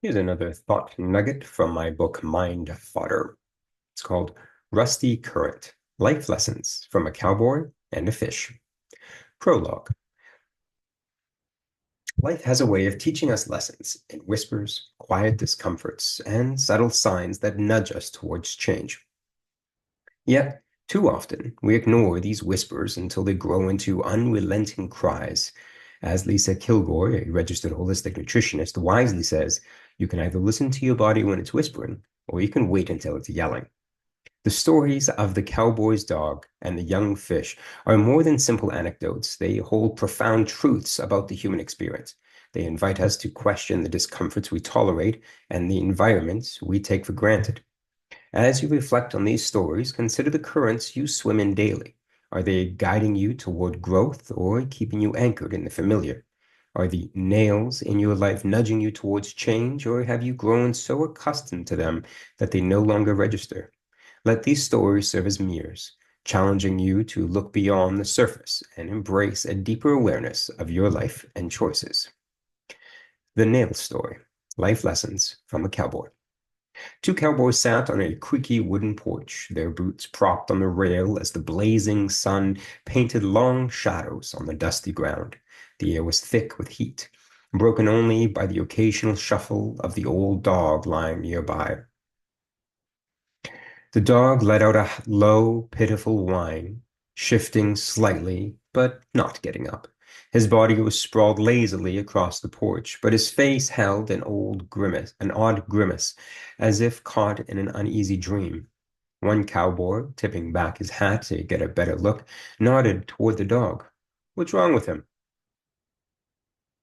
Here's another thought nugget from my book, Mind Fodder. It's called Rusty Current, Life Lessons from a Cowboy and a Fish. Prologue. Life has a way of teaching us lessons in whispers, quiet discomforts, and subtle signs that nudge us towards change. Yet, too often, we ignore these whispers until they grow into unrelenting cries. As Lisa Kilgore, a registered holistic nutritionist, wisely says, you can either listen to your body when it's whispering, or you can wait until it's yelling. The stories of the cowboy's dog and the young fish are more than simple anecdotes. They hold profound truths about the human experience. They invite us to question the discomforts we tolerate and the environments we take for granted. As you reflect on these stories, consider the currents you swim in daily. Are they guiding you toward growth or keeping you anchored in the familiar? Are the nails in your life nudging you towards change, or have you grown so accustomed to them that they no longer register? Let these stories serve as mirrors, challenging you to look beyond the surface and embrace a deeper awareness of your life and choices. The Nail Story, Life Lessons from a Cowboy. Two cowboys sat on a creaky wooden porch, their boots propped on the rail as the blazing sun painted long shadows on the dusty ground. The air was thick with heat, broken only by the occasional shuffle of the old dog lying nearby. The dog let out a low, pitiful whine, shifting slightly, but not getting up. His body was sprawled lazily across the porch, but his face held an odd grimace, as if caught in an uneasy dream. One cowboy, tipping back his hat to get a better look, nodded toward the dog. "What's wrong with him?"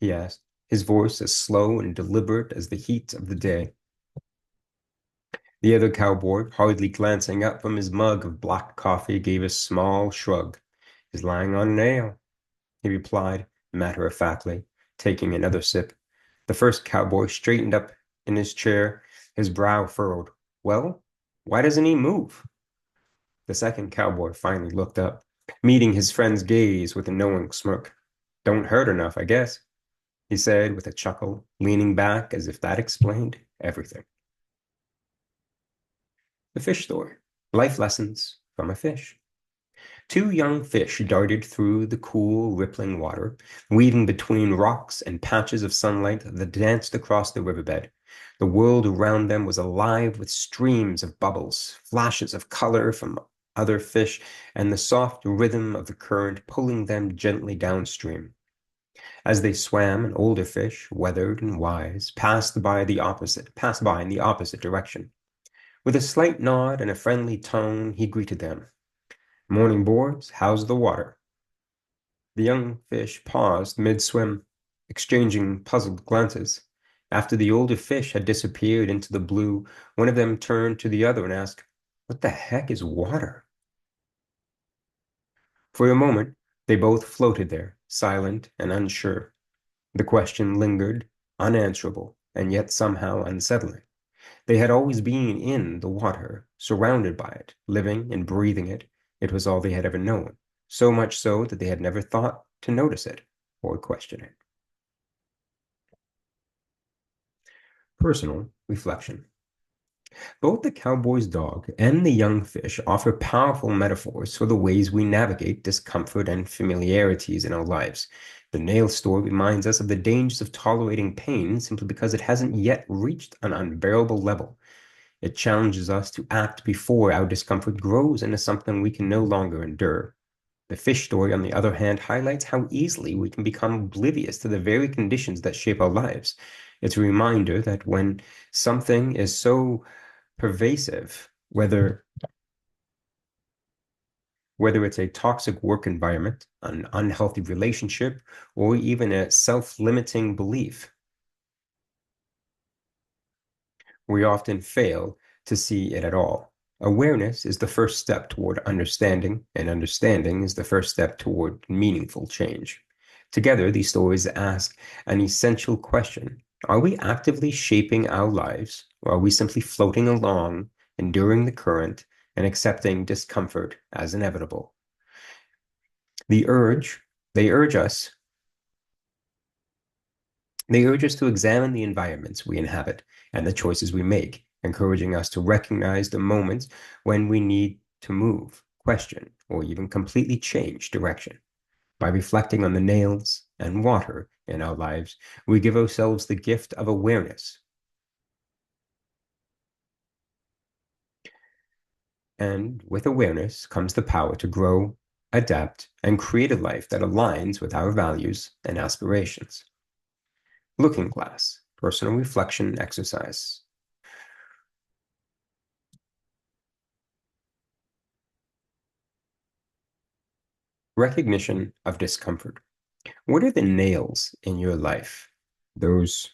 he asked, his voice as slow and deliberate as the heat of the day. The other cowboy, hardly glancing up from his mug of black coffee, gave a small shrug. "He's lying on a nail," he replied matter-of-factly, taking another sip. The first cowboy straightened up in his chair, his brow furrowed. "Well, why doesn't he move?" The second cowboy finally looked up, meeting his friend's gaze with a knowing smirk. "Don't hurt enough, I guess," he said with a chuckle, leaning back as if that explained everything. The Fish Story, Life Lessons from a Fish. Two young fish darted through the cool, rippling water, weaving between rocks and patches of sunlight that danced across the riverbed. The world around them was alive with streams of bubbles, flashes of color from other fish, and the soft rhythm of the current pulling them gently downstream. As they swam, an older fish, weathered and wise, passed by in the opposite direction. With a slight nod and a friendly tone, he greeted them. "Morning, boys. How's the water?" The young fish paused mid-swim, exchanging puzzled glances. After the older fish had disappeared into the blue, one of them turned to the other and asked, "What the heck is water?" For a moment, they both floated there, silent and unsure. The question lingered, unanswerable, and yet somehow unsettling. They had always been in the water, surrounded by it, living and breathing it. It was all they had ever known, so much so that they had never thought to notice it or question it. Personal reflection. Both the cowboy's dog and the young fish offer powerful metaphors for the ways we navigate discomfort and familiarities in our lives. The nail store reminds us of the dangers of tolerating pain simply because it hasn't yet reached an unbearable level. It challenges us to act before our discomfort grows into something we can no longer endure. The fish story, on the other hand, highlights how easily we can become oblivious to the very conditions that shape our lives. It's a reminder that when something is so pervasive, whether it's a toxic work environment, an unhealthy relationship, or even a self-limiting belief, we often fail to see it at all. Awareness is the first step toward understanding, and understanding is the first step toward meaningful change. Together, these stories ask an essential question. Are we actively shaping our lives, or are we simply floating along, enduring the current, and accepting discomfort as inevitable? The urge, they urge us They urge us to examine the environments we inhabit and the choices we make, encouraging us to recognize the moments when we need to move, question, or even completely change direction. By reflecting on the nails and water in our lives, we give ourselves the gift of awareness. And with awareness comes the power to grow, adapt, and create a life that aligns with our values and aspirations. Looking Glass, personal reflection exercise. Recognition of discomfort. What are the nails in your life? Those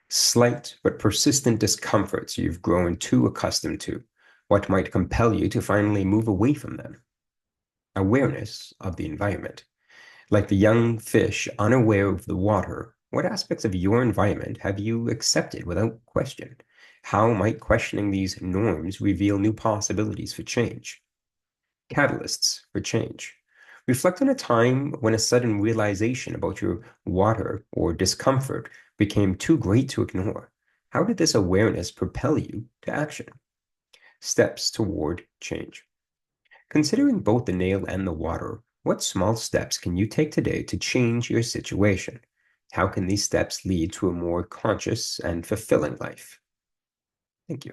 slight but persistent discomforts you've grown too accustomed to. What might compel you to finally move away from them? Awareness of the environment. Like the young fish unaware of the water, what aspects of your environment have you accepted without question? How might questioning these norms reveal new possibilities for change? Catalysts for change. Reflect on a time when a sudden realization about your water or discomfort became too great to ignore. How did this awareness propel you to action? Steps toward change. Considering both the nail and the water, what small steps can you take today to change your situation? How can these steps lead to a more conscious and fulfilling life? Thank you.